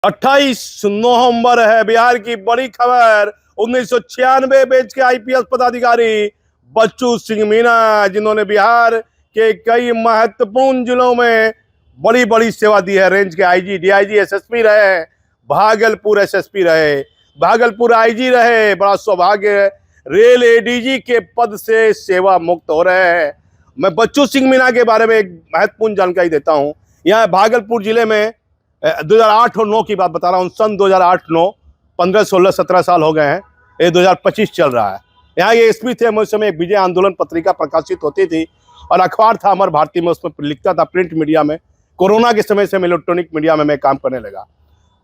28 नवंबर है। बिहार की बड़ी खबर। 1996 बैच के आईपीएस पदाधिकारी बच्चू सिंह मीणा, जिन्होंने बिहार के कई महत्वपूर्ण जिलों में बड़ी बड़ी सेवा दी है। रेंज के आईजी, डीआईजी, एसएसपी रहे, भागलपुर एसएसपी रहे, भागलपुर आईजी रहे। बड़ा सौभाग्य है, रेल एडीजी के पद से सेवा मुक्त हो रहे हैं। मैं बच्चू सिंह मीणा के बारे में एक महत्वपूर्ण जानकारी देता हूं। यहाँ भागलपुर जिले में 2008 और 9 की बात बता रहा हूँ। सन 2008-9, 15, 16, 17 साल हो गए हैं। ये 2025 चल रहा है। यहाँ ये एसपी थे। मैं उस समय एक विजय आंदोलन पत्रिका प्रकाशित होती थी और अखबार था अमर भारती में, उसमें लिखता था प्रिंट मीडिया में। कोरोना के समय से मैं इलेक्ट्रॉनिक मीडिया में मैं काम करने लगा।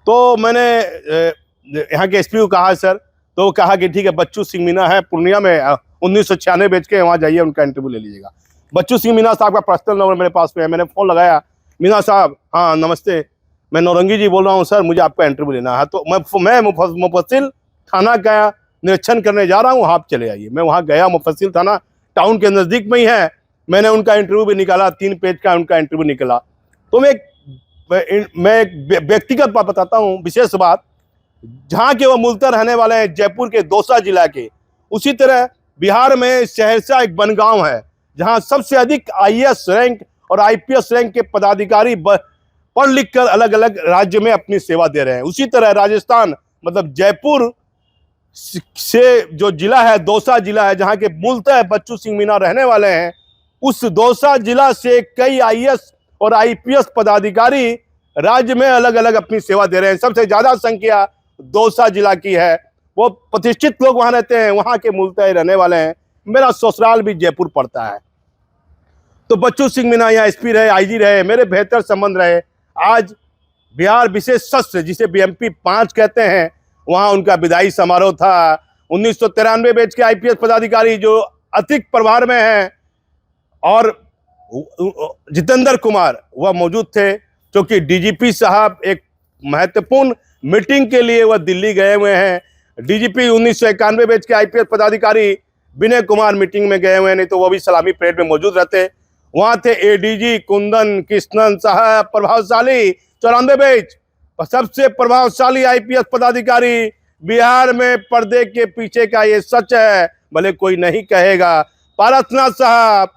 तो मैंने यहाँ के एसपी को कहा सर, तो वो कहा कि ठीक है, बच्चू सिंह मीणा है पूर्णिया में, 1996 बैच के, वहाँ जाइए, उनका इंटरव्यू ले लीजिएगा। बच्चू सिंह मीणा साहब का पर्सनल नंबर मेरे पास में है। मैंने फ़ोन लगाया, मीणा साहब, हाँ नमस्ते, मैं नौरंगी जी बोल रहा हूँ सर, मुझे आपका इंटरव्यू लेना है। तो मैं मुफस्सिल थाना का निरीक्षण करने जा रहा हूँ, आप चले आइए। मैं वहाँ गया, मुफस्सिल थाना टाउन के नज़दीक में ही है। मैंने उनका इंटरव्यू भी निकाला, 3 पेज का उनका इंटरव्यू निकला। तो मैं एक व्यक्तिगत बात बताता हूँ, विशेष बात। जहाँ के वो मूलतः रहने वाले हैं जयपुर के दौसा जिला के, उसी तरह बिहार में सहरसा एक बनगांव है, जहाँ सबसे अधिक आईएएस रैंक और आईपीएस रैंक के पदाधिकारी पढ़ लिख कर अलग अलग राज्य में अपनी सेवा दे रहे हैं। उसी तरह राजस्थान, मतलब जयपुर से जो जिला है, दौसा जिला है, जहाँ के मूलतः बच्चू सिंह मीणा रहने वाले हैं, उस दौसा जिला से कई आईएएस और आईपीएस पदाधिकारी राज्य में अलग अलग अपनी सेवा दे रहे हैं। सबसे ज्यादा संख्या दौसा जिला की है। वो प्रतिष्ठित लोग वहां रहते हैं, वहां के मूलतः रहने वाले हैं। मेरा ससुराल भी जयपुर पड़ता है। तो बच्चू सिंह मीणा यहाँ एसपी रहे, आईजी रहे, मेरे बेहतर संबंध रहे। आज बिहार विशेष सत्र, जिसे बीएमपी 5 कहते हैं, वहां उनका विदाई समारोह था। 1993 बैच के आईपीएस पदाधिकारी जो अतिरिक्त प्रभार में हैं, और जितेंद्र कुमार वह मौजूद थे, क्योंकि डीजीपी साहब एक महत्वपूर्ण मीटिंग के लिए वह दिल्ली गए हुए हैं। डीजीपी 1991 बैच के आईपीएस पदाधिकारी विनय कुमार मीटिंग में गए हुए हैं, नहीं तो वो भी सलामी परेड में मौजूद रहते। वहां थे एडीजी कुंदन कृष्णन साहब, प्रभावशाली 94 बैच, सबसे प्रभावशाली आईपीएस पदाधिकारी। बिहार में पर्दे के पीछे का ये सच है, भले कोई नहीं कहेगा। पारसनाथ साहब,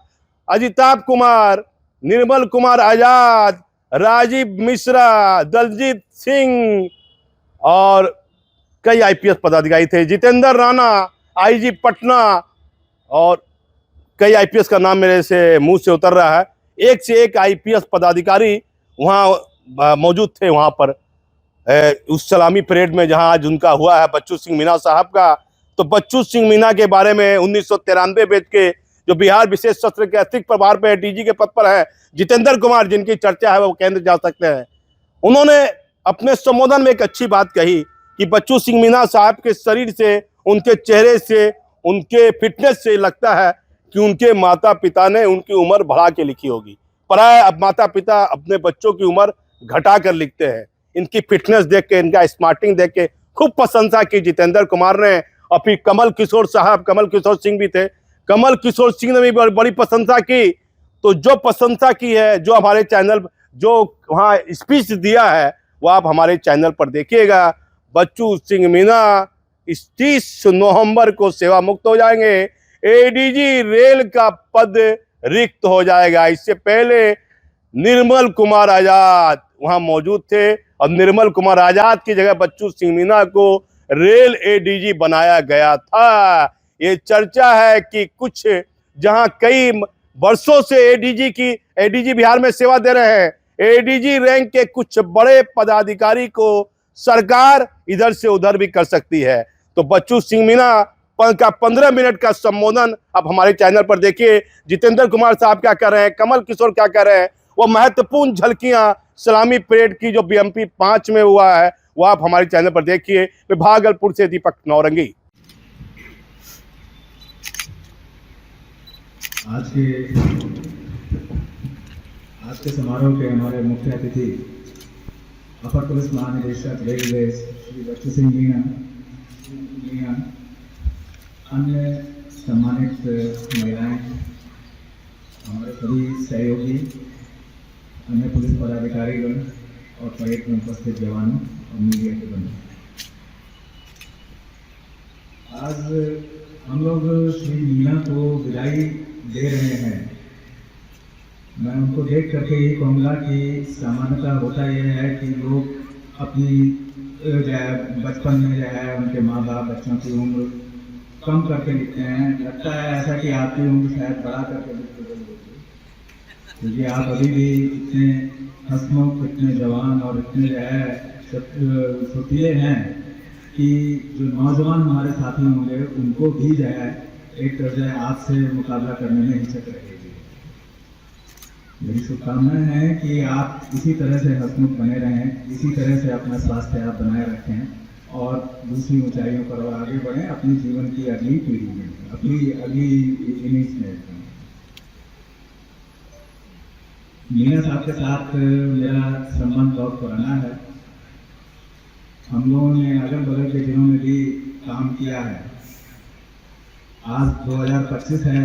अजिताभ कुमार, निर्मल कुमार आजाद, राजीव मिश्रा, दलजीत सिंह और कई आईपीएस पदाधिकारी थे। जितेंद्र राणा, आईजी पटना, और कई आईपीएस का नाम मेरे से मुंह से उतर रहा है। एक से एक आईपीएस पदाधिकारी वहाँ मौजूद थे, वहाँ पर उस सलामी परेड में, जहाँ आज उनका हुआ है बच्चू सिंह मीणा साहब का। तो बच्चू सिंह मीणा के बारे में 1993 बैच के जो बिहार विशेष सत्र के अतिरिक्त प्रभार पे डीजी के पद पर है, जितेंद्र कुमार, जिनकी चर्चा है वो केंद्र जा सकते हैं, उन्होंने अपने संबोधन में एक अच्छी बात कही कि बच्चू सिंह मीणा साहब के शरीर से, उनके चेहरे से, उनके फिटनेस से लगता है कि उनके माता पिता ने उनकी उम्र बढ़ा के लिखी होगी। प्राय अब माता पिता अपने बच्चों की उम्र घटा कर लिखते हैं। इनकी फिटनेस देख के, इनका स्मार्टिंग देख के खूब प्रशंसा की जितेंद्र कुमार ने। और फिर कमल किशोर साहब, कमल किशोर सिंह भी थे, कमल किशोर सिंह ने भी बड़ी प्रशंसा की। तो जो प्रशंसा की है, जो हमारे चैनल, जो वहाँ स्पीच दिया है, वो आप हमारे चैनल पर देखिएगा। बच्चू सिंह मीणा 30 नवंबर को सेवा मुक्त हो जाएंगे। एडीजी रेल का पद रिक्त हो जाएगा। इससे पहले निर्मल कुमार आजाद वहां मौजूद थे, और निर्मल कुमार आजाद की जगह बच्चू सिंह मीणा को रेल एडीजी बनाया गया था। ये चर्चा है कि कुछ, जहां कई वर्षों से एडीजी बिहार में सेवा दे रहे हैं, एडीजी रैंक के कुछ बड़े पदाधिकारी को सरकार इधर से उधर भी कर सकती है। तो बच्चू सिंह मीणा का 15 मिनट का संबोधन आप हमारे चैनल पर देखिए। जितेंद्र कुमार साहब क्या कर रहे हैं, कमल किशोर क्या कर रहे हैं, वो महत्वपूर्ण झलकियां सलामी परेड की जो बीएमपी 5 में हुआ है, वो आप हमारे चैनल पर देखिए। मैं भागलपुर से दीपक नौरंगी। आज के समारोह के हमारे मुख्य अतिथि अपर पुलिस महानिदेशक रेलवे श्री बच्चू सिंह मीणा, अन्य सम्मानित महिलाएं, हमारे सभी सहयोगी, अन्य पुलिस पदाधिकारीगण और परेड में उपस्थित जवानों, और मीडिया के बंधु, आज हम लोग श्री मीना को विदाई दे रहे हैं। मैं उनको देख करके ये कहूँगा कि सामान्यतः होता यह है कि लोग अपनी बचपन में जो है उनके माँ बाप बच्चों की उम्र कम करके लिखते हैं। लगता है ऐसा कि आपकी उम्र शायद बड़ा करके लिखते होगी, क्योंकि आप अभी भी इतने हंसमुख, इतने जवान और इतने जो है फुर्तीले हैं कि जो नौजवान हमारे साथी होंगे उनको भी जो है एक तरह से आपसे मुकाबला करने में हिचक रहेगी। मेरी शुभकामनाएं हैं कि आप इसी तरह से हंसमुख बने रहें, इसी तरह से अपना स्वास्थ्य आप बनाए रखें और दूसरी ऊंचाइयों पर और आगे बढ़ें अपनी जीवन की अगली पीढ़ी में, अपनी अगली इनिंग्स में। मीना साहब के साथ मेरा संबंध बहुत पुराना है। हम लोगों ने अगल बगल के जिलों में भी काम किया है। आज 2025 है,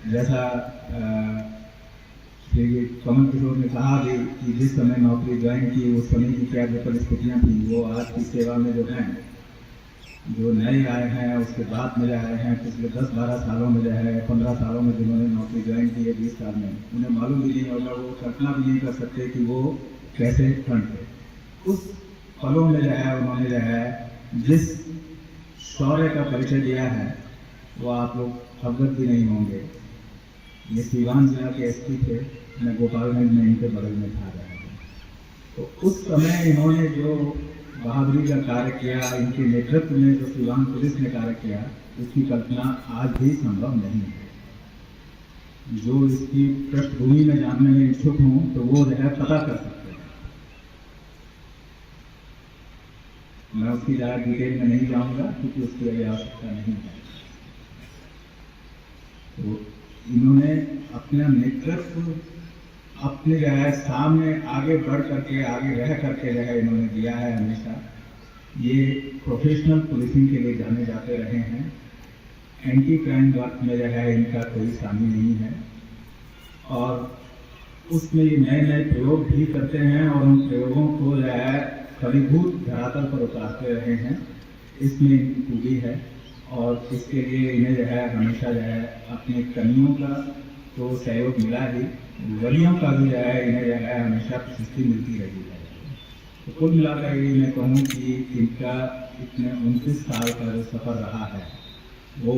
जैसा श्री कमल किशोर ने कहा भी कि जिस समय नौकरी ज्वाइन की उस समय की क्या जो परिस्थितियाँ थी, वो आज की सेवा में जो हैं, जो नए आए हैं, उसके बाद में आए हैं, पिछले 10-12 सालों में जो है 15 सालों में जिन्होंने नौकरी ज्वाइन की है 20 साल में, उन्हें मालूम भी नहीं होगा, वो कल्पना भी नहीं कर सकते कि वो कैसे ठंड थे। उस पलों में जो है उन्होंने जो है जिस शौर्य का परिचय दिया है वो आप लोग अवगत भी नहीं होंगे। ये सीवान जिला के एसपी थे, मैं गोपालगंज में इनके बगल में था रहा था। तो उस समय इन्होंने जो बहादुरी का कार्य किया, इनके नेतृत्व में जो सीवान पुलिस ने कार्य किया, उसकी कल्पना आज भी संभव नहीं है। जो इसकी पृष्ठभूमि में जानने में इच्छुक हूँ तो वो जो है पता कर सकते हैं। मैं उसकी ज़्यादा डिटेल में नहीं जाऊँगा क्योंकि उसकी अभी आवश्यकता नहीं है। तो इन्होंने अपना नेतृत्व अपने जो है सामने आगे बढ़ करके, आगे रह करके जो है इन्होंने दिया है हमेशा। ये प्रोफेशनल पुलिसिंग के लिए जाने जाते रहे हैं। एंटी क्राइम वर्क में जो है इनका कोई शामिल नहीं है और उसमें ये नए नए प्रयोग भी करते हैं और उन प्रयोगों को जो है फलीभूत धरातल पर उतारते रहे हैं। इसमें इनकी खूबी है और इसके लिए इन्हें जो है हमेशा जो है अपने कर्मियों का तो सहयोग मिला ही, वलियों का भी जो है इन्हें जो है हमेशा प्रशस्ति मिलती रही है। तो कुल मिलाकर ये मैं कहूँ कि इनका इतने 29 साल का जो सफ़र रहा है वो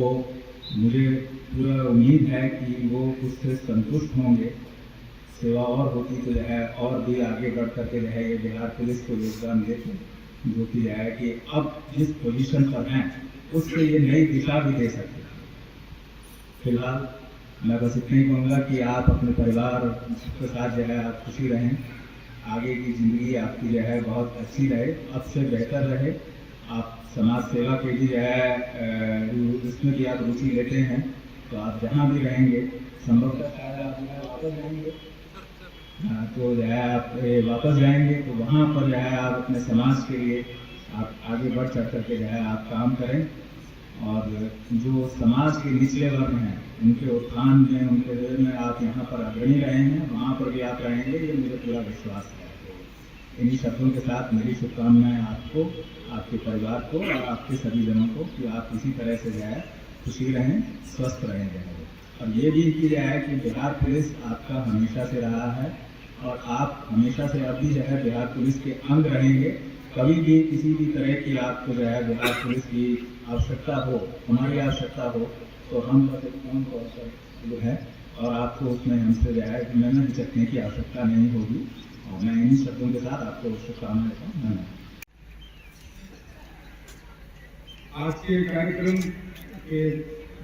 मुझे पूरा उम्मीद है कि वो उससे संतुष्ट होंगे। सेवा और होती तो जो है और भी आगे बढ़ करके जो है ये बिहार पुलिस को योगदान देते, जो कि जो है कि अब जिस पोजीशन पर हैं उससे ये नई दिशा भी दे सकते हैं। फिलहाल मैं बस इतना ही कहूँगा कि आप अपने परिवार के साथ जो है आप खुशी रहें, आगे की ज़िंदगी आपकी जो है बहुत अच्छी रहे, अब से बेहतर रहे। आप समाज सेवा के भी जो है उसमें भी आप रुचि लेते हैं, तो आप जहाँ भी रहेंगे संभवतः शायद आप वापस जाएंगे, तो जो है आप वापस जाएंगे तो वहाँ पर जो है आप अपने समाज के लिए आप आगे बढ़ चढ़ करके जो है आप काम करें और जो समाज के निचले वर्ग हैं उनके उत्थान में, उनके विरोध में आप यहाँ पर अग्रणी रहे हैं, वहाँ पर भी आप रहेंगे, ये मुझे पूरा विश्वास है। तो इन्हीं शब्दों के साथ मेरी शुभकामनाएं आपको, आपके परिवार को और आपके सभी जनों को कि आप इसी तरह से जो है खुशी रहें, स्वस्थ रहें जो है। और ये भी कि जो है कि बिहार पुलिस आपका हमेशा से रहा है और आप हमेशा से अब भी जो है बिहार पुलिस के अंग रहेंगे। कभी भी किसी भी तरह की आपको जो है बिहार पुलिस की आवश्यकता हो, हमारी आवश्यकता हो, तो हम बस एक फोन कॉल पर है और आपको उसमें हमसे जो है मेहनत हिचकने की आवश्यकता नहीं होगी। और मैं इन्हीं शब्दों के साथ आपको शुभकामनाएं देता हूँ। धन्यवाद। आज के कार्यक्रम के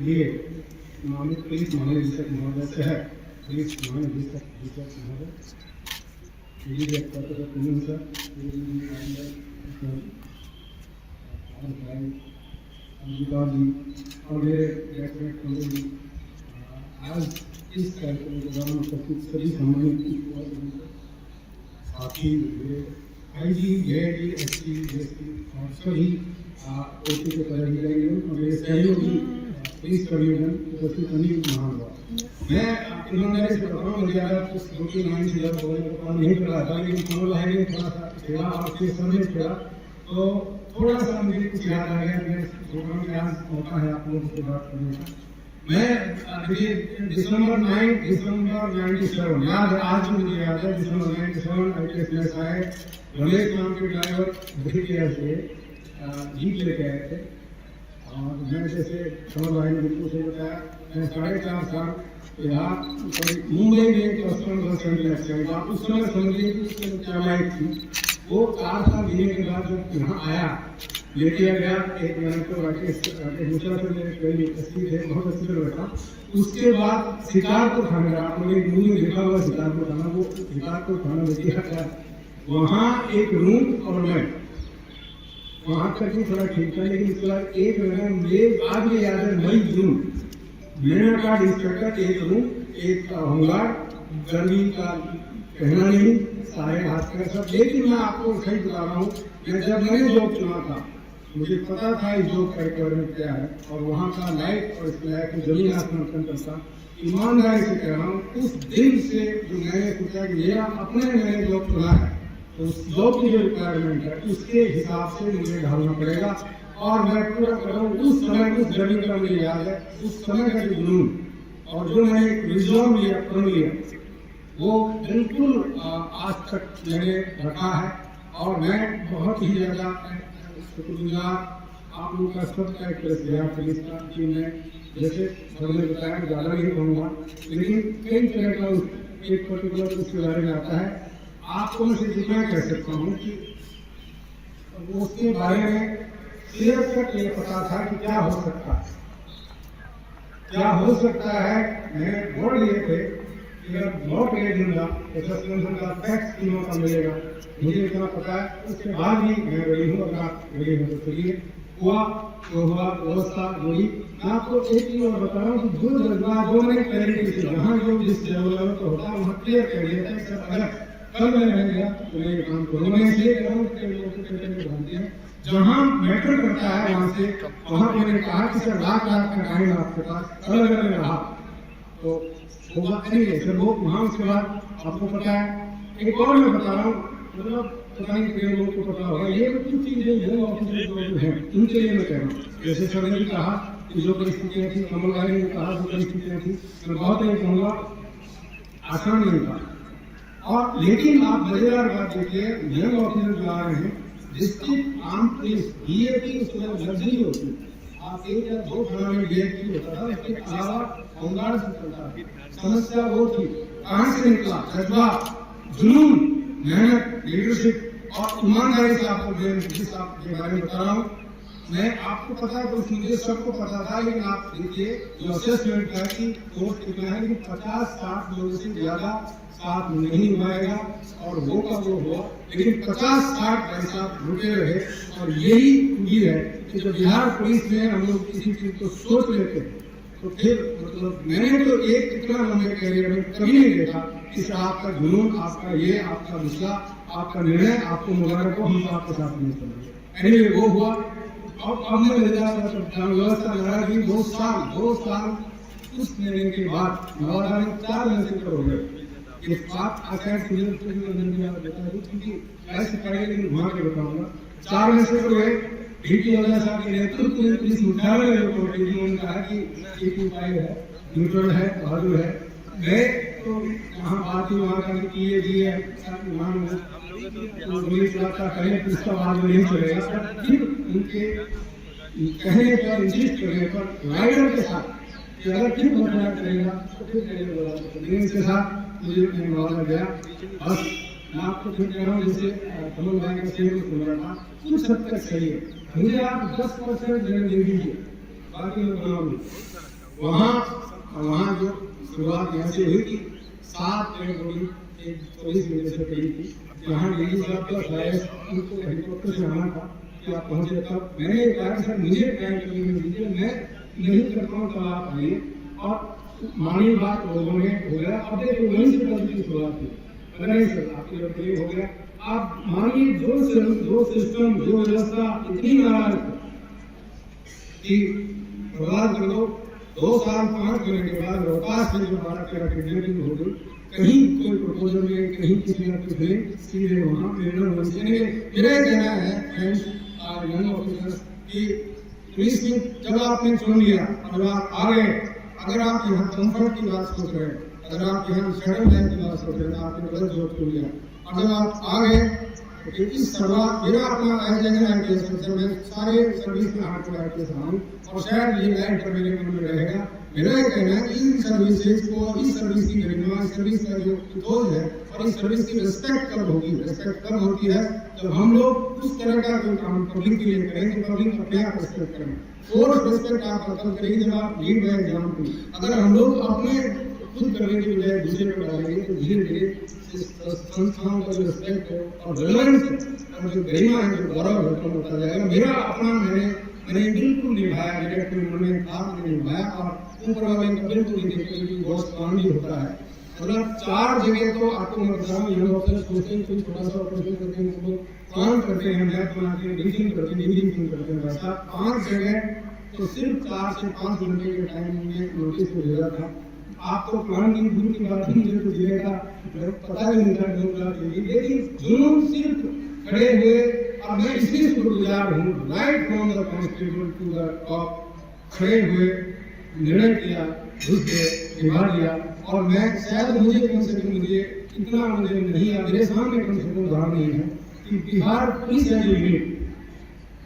लिए माननीय पुलिस महानिदेशक महोदय से है, पुलिस महानिदेशक महोदय और मेरे आज इस कार्यक्रम के दौरान उपस्थित सभी सम्मानित साथी, IG, JD, ST, और सभी ओटी के पदाधिकारी और मेरे सहयोगी पुलिस कमीशन उपस्थित अनिल महानुभाव। मैं इन्होंने मैं ज़्यादा कुछ 2-3 लाइन से ज़्यादा बोलने का काम नहीं कर रहा था, लेकिन कमल भाई ने थोड़ा सा छेड़ा और उसके सामने छेड़ा तो थोड़ा सा मुझे कुछ याद आ गया। मैं प्रोग्राम में आज मौका है आप लोगों से बात करने का। मैं देखिए दिसंबर 97 याद है, आज भी मुझे याद है। दिसंबर 97 IPS मैच आए, रमेश नाम के ड्राइवर दहिया से जीप लेके आए थे और मैं जैसे कमल भाई ने बिल्कुल सही बताया, मैं 4.5 साल यहाँ मुंबई में कस्टमर सर्विस सेंटर आप उस समय समझिए कि क्या लाइफ थी। वो 4 साल जीने के बाद जब यहाँ आया लेके गया, एक मैंने तो राकेश मिश्रा से मेरे कई अच्छी थे, बहुत अच्छी तरह बैठा। उसके बाद शिकारपुर थाने का आप लोग मूवी में देखा हुआ शिकारपुर थाना, वो शिकारपुर थाना लेके आया, वहाँ एक रूम और मैं वहाँ तक भी थोड़ा ठीक था। लेकिन इसके बाद एक महीना मुझे आज भी याद है, मई जून मेरा कार्ड इंस्पेक्टर, एक रूम, एक होमगार्ड, गर्मी का कहना नहीं, सारे हाथ का सब। लेकिन मैं आपको सही बता रहा हूँ, मैं जब मैंने जॉब चुना था मुझे पता था इस जॉब का रिक्वायरमेंट क्या है और वहाँ का लाइफ और इस लाइफ में जमीन आसमान अंतर था। ईमानदारी से कह रहा हूँ, उस दिन से जो मैंने सोचा कि मेरा अपने मैंने जॉब चुना है तो उस जॉब की जो रिक्वायरमेंट है उसके हिसाब से मुझे ढालना पड़ेगा और मैं पूरा करूँ। उस समय उस जमीन का मुझे याद है, उस समय का जो जुनून और जो मैंने रिजॉल्व लिया, प्रण लिया, वो बिल्कुल आज तक मैंने रखा है। और मैं बहुत ही ज़्यादा शुक्रगुजार आप लोगों का सबका एक तरह से पुलिस का कि मैं जैसे सर ने बताया ज़्यादा नहीं कहूँगा, लेकिन कई तरह का एक पर्टिकुलर उसके बारे में आता है। आपको मैं सिर्फ इतना कह सकता हूँ कि उसके बारे में सिर्फ तक ये पता था कि क्या हो सकता है, क्या हो सकता है। मैंने बोल लिए थे कि अगर लौट ले दूंगा तो सस्पेंशन का टैक्स तीनों का मिलेगा, मुझे इतना पता है। उसके बाद भी मैं रेडी हूँ, अगर आप रेडी हो तो चलिए। हुआ तो हुआ, व्यवस्था जोड़ी। मैं आपको एक चीज और बता रहा हूँ कि जो जज्बात जो मैंने क्लैरिटी से जहाँ जो जिस लेवल पर होता है वहाँ क्लियर कर दिया था सब अलग। कल मैं रह गया तो मैं ये काम करूँगा, मैं इसलिए कह रहा हूँ कि लोगों को जानते हैं जहाँ मैटर करता है वहाँ से, वहाँ पे मैंने कहा कि सर लाख का टाइम आपके पास अलग अलग रहा तो होगा नहीं सर वो वहाँ। उसके बाद आपको पता है एक और मैं बता रहा हूँ, मतलब पता नहीं कितने लोगों को पता होगा, ये कुछ चीजें जो ऑफिसर हैं उनके लिए मैं कह रहा हूँ। जैसे सर ने भी कहा कि जो परिस्थितियाँ थी, कमल भाई ने कहा जो परिस्थितियाँ थी, मैं बहुत नहीं कहूँगा आसान नहीं था। और लेकिन आप मजेदार बात देखिए, यंग ऑफिसर जो आ रहे हैं, डिस्ट्रिक्ट आर्म पुलिस DAP उसके बाद लग्जरी होती है। आप 1 या 2 थाना में DAP होता था, इसके अलावा होमगार्ड से चलता था। समस्या वो थी, कहाँ से निकला जज्बा, जुनून, मेहनत, लीडरशिप और ईमानदारी से आपको जिस आपके बारे में बता रहा हूँ। मैं आपको पता है तो मुझे सबको पता था, लेकिन आप देखिए जो असेसमेंट है कि कोर्स कितना है, लेकिन 50-60 लोगों से ज्यादा साथ नहीं निभाएगा और वो का वो हुआ। लेकिन 50-60 भाई साहब रुके रहे और यही खूबी है कि जब बिहार पुलिस में हम लोग किसी चीज को सोच लेते हैं तो फिर मतलब मैंने तो एक इतना लंबे कैरियर में कभी नहीं देखा कि आपका जुनून, आपका ये, आपका गुस्सा, आपका निर्णय, आपको मुबारक हो, हम आपके साथ नहीं चलेंगे। एनीवे वो हुआ। अब मैं व्यवस्था लगा दी 2 साल कुछ महीने के बाद नवादा में 4 महीने हो गए। एक बात आचार्य क्योंकि ऐसे पढ़े लेकिन घुमा के बताऊंगा, 4 महीने हो गए। डीटी वाला साहब के नेतृत्व में पुलिस मुख्यालय में उन्होंने कहा कि एक उपाय है, न्यूट्रल है, बहादुर है। गए तो वहाँ बात ही वहाँ का किए दिए गोली चलाता पहले पुलिस बाद में नहीं चलेगा। फिर उनके कहने पर इंसिस्ट करने पर राइडर के साथ कि अगर फिर घटना करेगा तो फिर इसके साथ मुझे नवादा गया। बस मैं आपको फिर कह रहा हूँ, जैसे कमल भाई का शेर सुन रहा था, कुछ हद तक सही है। मुझे आप 10% दे दीजिए, बाकी मैं बना लूँ। वहाँ जो शुरुआत यहाँ से हुई थी, 7 गोली 24 मिनट से करी थी। यहाँ डीजी साहब का शायद उनको हेलीकॉप्टर से आना था कि आप पहुँचे, तब मैंने कहा कि सर मुझे टाइम करने में दीजिए, मैं नहीं करता हूँ तो आप आइए। और मानी बात लोगों ने हो गया। अब देखिए वहीं से कभी की शुरुआत हुई, नहीं सर आपकी जब हो गया। आप मानिए जो सिस्टम जो व्यवस्था इतनी नाराज कि बर्बाद कर दो, 2 साल 5 महीने के बाद रोहतास में जो 12-13 किडनैपिंग हो गई, कहीं कोई प्रपोजल में, कहीं किसी न किसी ने सीधे वहाँ निर्णय होने से मेरा कहना है फ्रेंड्स और यंग ऑफिसर्स कि पुलिस में जब आपने चुन लिया और आप आ गए, अगर आप यहाँ कंफर्ट की बात सोच रहे हैं, अगर आप यहाँ शरण लेने की बात सोच रहे हैं, आपने गलत जॉब चुन लिया। और जब आप आ गए तो इस शुरुआत मेरा अपना आईपीएस अफसर में सारे सर्विस में हाथ लगा के हूँ और शायद ये लाइन पर मेरे मन में रहेगा। मेरा ये कहना है कि इन सर्विसेज को, इस सर्विस की गरिमा, सर्विस का जो इथोस है और इस सर्विस की रिस्पेक्ट कब होगी? रिस्पेक्ट कब होती है जब हम लोग उस तरह का कोई काम पब्लिक के लिए करें कि पब्लिक अपने आप रिस्पेक्ट करें। फोर्स रिस्पेक्ट आप तब करेंगे जब आप लीड बाय एग्जाम्पल। अगर हम लोग अपने खुद करने की बजाय दूसरे को डालेंगे तो धीरे धीरे संस्थाओं का जो रिस्पेक्ट है और रिलेवेंस है और जो गरिमा है, जो गौरव है, कम होता जाएगा। मेरा अपना मैंने बिल्कुल निभाया, मेरे अपने मन में था मैंने निभाया और ऊपर वाले का बिल्कुल नहीं देखते कि बहुत काम भी होता है। मतलब 4 जगह तो आपको मैं बता रहा हूँ, यंग ऑफिसर सोचते हैं कुछ थोड़ा सा ऑपरेशन करते हैं, तो प्लान करते हैं, मैप बनाते हैं, ब्रीफिंग करते हैं, मीटिंग करते हैं। वैसा 5 जगह तो सिर्फ 4 से 5 घंटे के टाइम में नोटिस को भेजा था। आपको प्लान की दूर की बात नहीं, मुझे तो जिले का पता ही नहीं था, लेकिन जुनून सिर्फ खड़े हुए। और मैं इसलिए शुक्रगुजार हूँ, right from the constable to the top, खड़े हुए, निर्णय किया, घुस गए, निभा दिया। और मैं शायद मुझे कम से कम मुझे इतना मुझे नहीं है, मेरे सामने कम से कम उदाहरण नहीं है कि बिहार पुलिस है जो यूनिट,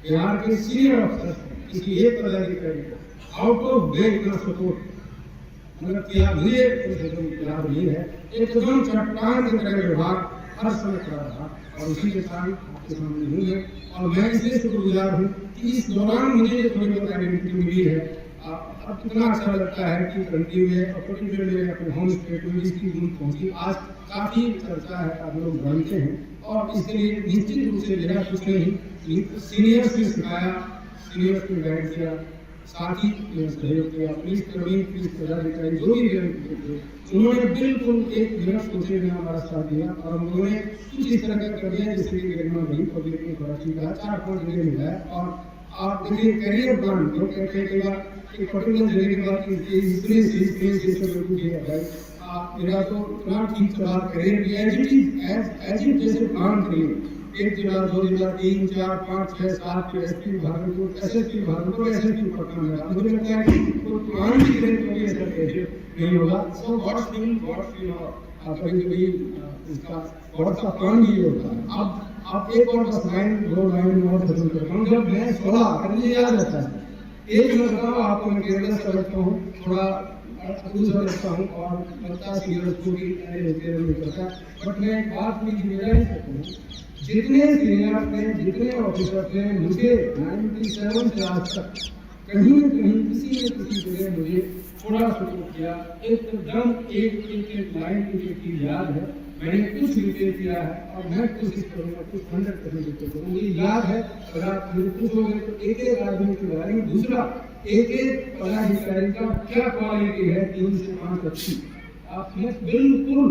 बिहार के सीनियर अफसर किसी एक पदाधिकारी को आउट ऑफ वे इतना सपोर्ट मतलब किया, मुझे याद नहीं है। एकदम चट्टान की तरह व्यवहार हर समय करा रहा और उसी के साथ आपके सामने नहीं है। और मैं इसलिए शुक्रगुजार हूँ कि इस दौरान मुझे जो थोड़ी बहुत आइडेंटिटी मिली है। अब कितना अच्छा लगता है कि कंट्री में और पर्टिकुलरली अपने होम स्टेट में इसकी जरूरत पहुंची। आज काफी चर्चा है, आप लोग जानते हैं और इसके लिए निश्चित रूप से मेरा कुछ नहीं, सीनियर्स ने सिखाया, सीनियर्स ने गाइड किया, साथ ही सहयोग किया। पुलिस कर्मी, पुलिस पदाधिकारी जो भी उन्होंने बिल्कुल एक बिना सोचे में हमारा साथ दिया और हम लोगों ने कुछ इस तरह का कर दिया जिससे कि गरिमा नहीं पब्लिक ने थोड़ा सी कहा 4-5 जगह मिला। और आप देखिए कैरियर प्लान जो कहते हैं कई बार एक पर्टिकुलर जगह के बाद इतने सब लोग भाई मेरा तो इतना ठीक चला करियर एज इट जैसे प्लान करिए। 1 जिला, 2 जिला, 3, 4, 5, 6, 7 SP Bhagalpur, SSP Bhagalpur, SSP Patna मेरा। मुझे लगता है कि तो प्लान की तरह कभी ऐसा कैसे नहीं होगा। सो व्हाट्स मीन आपका कभी इसका बहुत सा प्लान भी होता है। अब एक और बस लाइन 2 लाइन और खत्म करता हूँ। जब मैं 16 मुझे याद रहता है, एक मैं बताऊँ आपको, मैं केरला से लगता हूँ, थोड़ा दूसरा लगता हूँ और लगता सीरियस पूरी नहीं करता। बट मैं एक बात नहीं रियलाइज करता हूँ, जितने सीनियर थे, जितने ऑफिसर थे, मुझे 97 से आज तक कहीं न कहीं किसी न किसी जगह मुझे थोड़ा सपोर्ट किया। एकदम एक लाइन की याद है, मैंने कुछ रिपेयर किया है और मैं कोशिश करूँगा कुछ 100% रिपेयर करूँ। मुझे याद है, अगर आप मुझे पूछोगे तो एक आदमी के बारे में, दूसरा एक पदाधिकारी का क्या क्वालिटी है 3 से 5 अच्छी, आप बिल्कुल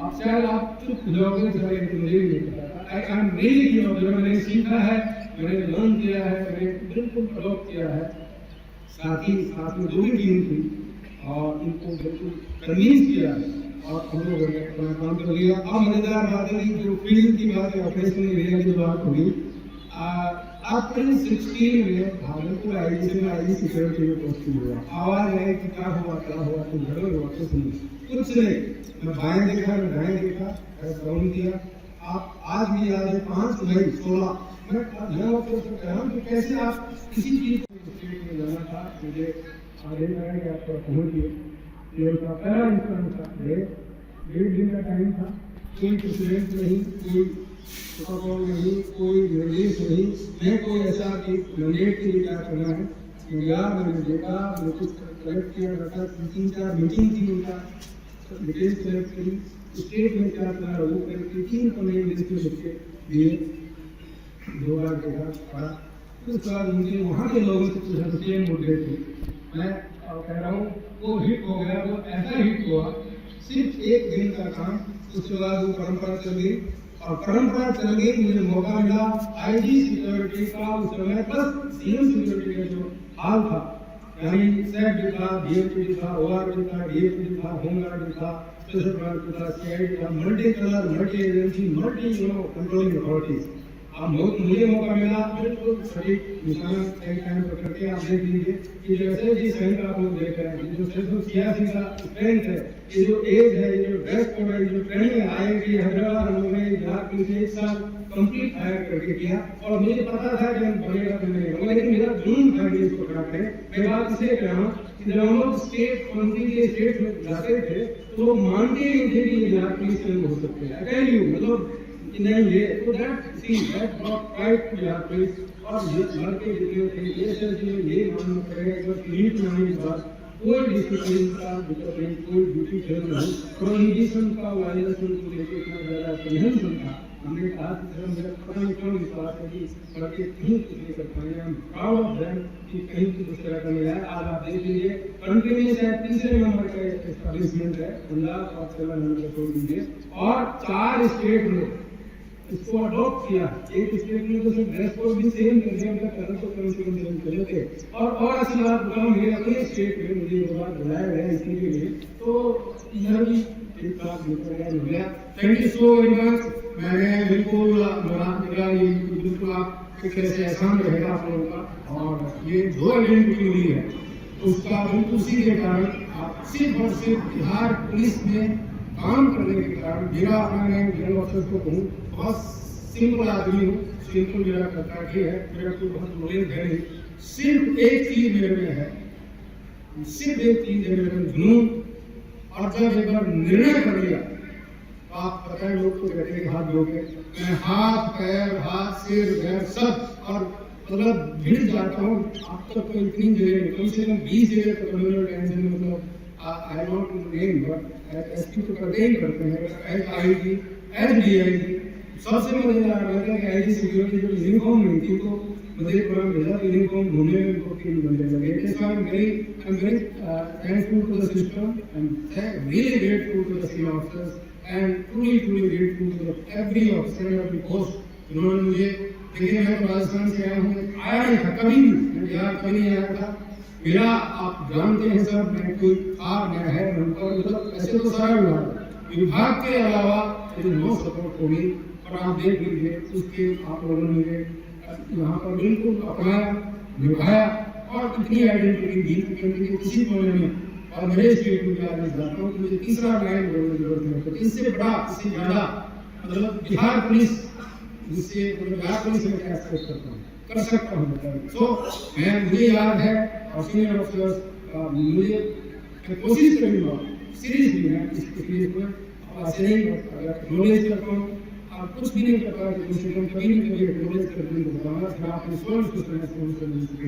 आप शायद आप चुप हो जाओगे, मुझे नहीं पता। आई एम रियली मैंने सीखा है, मैंने लर्न किया है, मैंने बिल्कुल अडॉप्ट किया है। साथ में जो भी टीम थी और इनको बिल्कुल कन्विंस किया है और हम लोगों ने अपना काम कर लिया। अब मजेदार बात है जो फील्ड की बात है, ऑपरेशन एरिया की बात होगी। अप्रैल 16 में भागलपुर आईजी में आईजी सिक्योरिटी में पोस्टिंग हुआ। आवाज आई कि क्या हुआ तो गड़बड़ हुआ, कुछ नहीं। मैं बाएं देखा, मैं दाएं देखा, डाउन किया। आप आज भी याद है 5 मई 16 मैं यहाँ पर कह रहा हूँ कि कैसे आप किसी चीज स्टेट में जाना था, मुझे आधे घंटे आप पहुँच गए। केवल का पहला इंसान था, 1.5 दिन का टाइम था, कोई प्रेसिडेंट नहीं, कोई प्रोटोकॉल नहीं, कोई निर्देश नहीं, मैं कोई ऐसा कि मैंडेट के लिए क्या करना है। मैंने देखा, मैंने कुछ कलेक्ट किया, रखा, 3-4 मीटिंग थी, उनका डिटेल्स कलेक्ट करी, स्टेट में क्या करना है वो करके 3 पन्ने लिस्ट में लिख के दिए। 2 बार देखा, पढ़ा, उसके बाद उनके वहाँ के लोगों से पूछा, सेम मुद्दे थे। मैं कह रहा हूँ वो हिट हो गया, वो ऐसा हिट हुआ, सिर्फ 1 दिन का काम। उसके बाद वो परंपरा चल गई और परंपरा चल गई। मुझे मौका मिला आईजी सिक्योरिटी का उस समय प्लस सीएम सिक्योरिटी का जो हाल था यानी सेट भी था, डीएमपी भी था, ओआर भी था, डीएपी भी था, होमगार्ड भी था, स्पेशल ब्रांच भी था, सीआईडी था, multi colour, multi agency, multi controlling authorities. अब मुझे मौका मिला बिल्कुल सही निशाना सही टाइम पर करके आप देख लीजिए कि जैसे जिस सैनिक आप लोग देख रहे हैं, जो 686 का स्ट्रेंथ है, ये जो एज है, ये जो ड्रेस कोड है, जो ट्रेनिंग है, कि हैदराबाद हम लोगों ने बिहार पुलिस ने 1 साल कंप्लीट हायर करके किया। और मुझे पता था कि हम बनेगा तो नहीं होगा, लेकिन मेरा जुनून था कि इसको खड़ा करें। मैं बात इसलिए कह रहा हूँ कि जब हम लोग स्टेट मंत्री के स्टेट में जाते थे तो लोग मानते ही नहीं थे कि ये बिहार पुलिस में हो सकते हैं। I tell you, मतलब नहीं ये तो that brought pride to Bihar police. और ये लड़के जितने थे ये सर जो ये मानना पड़ेगा कि यूनिट में आने के बाद कोई डिसिप्लिन का डिसिप्लिन कोई ड्यूटी फेल नहीं, प्रोहिबिशन का वायलेशन को लेकर इतना ज़्यादा नहीं था। हमने कहा कि सर मेरा पता नहीं क्यों विश्वास है कि लड़के कहीं कुछ नहीं कर पाएंगे। हम प्राउड ऑफ देम कि कहीं कुछ उस तरह का नहीं है। आज आप देख लीजिए कंट्री में शायद 3रे नंबर का एस्टैब्लिशमेंट है, पंजाब और तेलंगाना को छोड़ दीजिए, और 4 स्टेट में इसको अडॉप्ट किया। एक स्टेट में तो सिर्फ ड्रेस कोड भी सेम कर दिया, उनका कलर तो कम से कम सेम कर लेते। और अच्छी बात बताऊँ, मेरे अपने स्टेट में मुझे एक बार बुलाया गया इसी के लिए, तो इधर भी एक बात निकल गया। Thank you so very much. मैंने बिल्कुल मजाक निकाला, ये बिल्कुल आप एक तरह से एहसान रहेगा आप लोगों का। और ये जो आइडेंटिटी मिली है उसका बिल्कुल उसी के कारण आप सिर्फ और सिर्फ बिहार पुलिस में काम करने के कारण। मेरा मैं जनरल ऑफिसर को कहूँ, बहुत सिंपल आदमी हूँ, सिंपल मेरा कर्तव्य है, मेरा कोई बहुत नॉलेज है नहीं। सिर्फ एक चीज मेरे में है, सिर्फ एक चीज है मेरे में, जुनून। और जब एक बार निर्णय कर लिया तो आप पता है लोग तो कहते हैं हाथ धो के, मैं हाथ पैर हाथ सिर पैर सब और मतलब भिड़ जाता हूँ। अब तक तो इतनी जगह कम से कम 20 जगह तो कम्युनल टेंशन मतलब आई नॉट नेम बट एसपी तो करते ही करते हैं, एज आईजी एज डीआईजी। सबसे मजेदार लगता है कि आईजी सिक्योरिटी जो यूनिफॉर्म नहीं थी तो मुझे प्रोग्राम भेजा तो यूनिफॉर्म ढूंढने में उनको 3 घंटे लगे। I am very thankful to the system and really grateful to the senior officers and truly grateful to every officer and every post. उन्होंने मुझे, देखिए मैं तो राजस्थान से आया हूँ, आया नहीं था कभी भी, मैं बिहार कभी नहीं आया था। मेरा आप जानते हैं सब, मैं कोई था मैं है मतलब ऐसे तो सारा विभाग के अलावा मेरी नो सपोर्ट होगी। और आप देख लीजिए उसके आप लोगों ने मुझे यहाँ पर बिल्कुल अपनाया निभाया और इतनी आइडेंटिटी दी कंट्री के किसी कोने में। और मेरे स्टेट में आज जाता हूँ मुझे 3रा लाइन बोलने की जरूरत है, इससे बड़ा इससे ज्यादा मतलब बिहार पुलिस, जिससे मतलब बिहार पुलिस में क्या एक्सपेक्ट करता हूँ कर सकता हूँ बताइए। तो मैं मुझे याद है और सीनियर ऑफिसर्स मुझे कोशिश करूँगा सीरियसली मैं इस केस में ऐसे ही एक्नॉलेज करता हूँ। आप कुछ भी नहीं करता कि कम से कम कभी भी कभी एक्नॉलेज करके उनको बताऊंगा कि आपने स्वयं को समय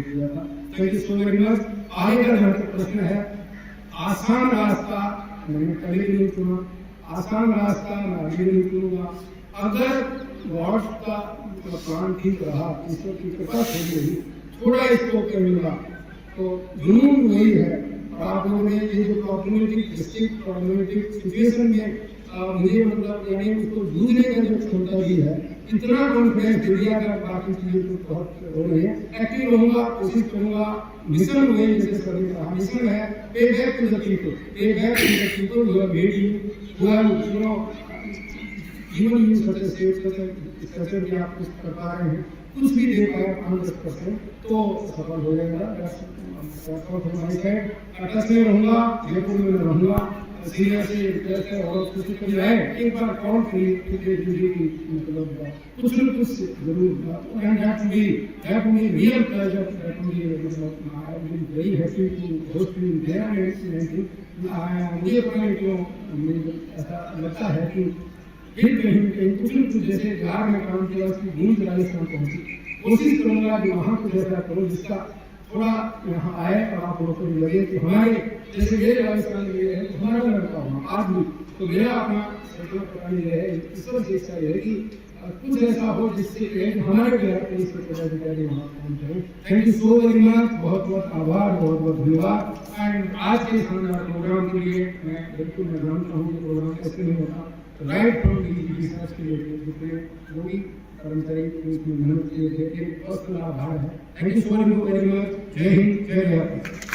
किया था। Thank you so very much. आगे का हमारा प्रश्न है, आसान रास्ता मैंने पहले भी नहीं सुना, आसान रास्ता मैं आगे भी नहीं चुनूंगा। अगर गॉड का प्लान ठीक रहा, ईश्वर की कृपा सही रही, थोड़ा इसको करूंगा तो जुनून वही है। और आप लोगों ने ये जो प्रॉब्लमेटिक डिस्ट्रिक्ट प्रॉब्लमेटिक सिचुएशन में मुझे मतलब यानी उसको जूझने का जो क्षमता भी है, इतना कॉन्फिडेंस मीडिया का बाकी चीजें तो बहुत हो रही है। एक्टिव रहूंगा, कोशिश करूंगा। मिशन वही जैसे सभी कहा, मिशन है pay back to the people, pay back to the people who have made you, who have you know given you such a state such कि आप कुछ कर पा रहे हैं, कुछ भी दे पाए 5-10% तो सफल हो जाएगा। टच में रहूंगा, जयपुर में रहूंगा, सीनियर से रिक्वेस्ट है और किसी को जाए एक बार कॉल दे दीजिए कि मतलब कुछ न कुछ जरूर। And that me real pleasure, that me I am very happy to host you there. मुझे पता नहीं क्यों मुझे ऐसा लगता है कि फिर कहीं कुछ न कुछ जैसे बिहार में काम किया उसकी गूंज राजस्थान पहुंची। कोशिश करूंगा कि वहाँ कुछ ऐसा करो जिसका थोड़ा यहाँ आए और आप लोगों को लगे कि हमारे जैसे मेरे राजस्थान में है तो हमारा लड़का वहाँ आज भी। तो मेरा अपना पता ये है, ईश्वर से इच्छा ये है कि कुछ ऐसा हो जिससे हमारे बिहार पुलिस के पदाधिकारी वहाँ काम करें। Thank you so very much, बहुत बहुत आभार, बहुत बहुत धन्यवाद। एंड आज के शानदार प्रोग्राम के लिए मैं बिल्कुल मैं जानता हूँ कि प्रोग्राम कैसे नहीं होता। राइट फ्रॉम रिसर्च के लिए जितने जो भी कर्मचारी मेहनत किए थे, एक पर्सनल आभार है। Thank you so very much. जय हिंद, जय भारत।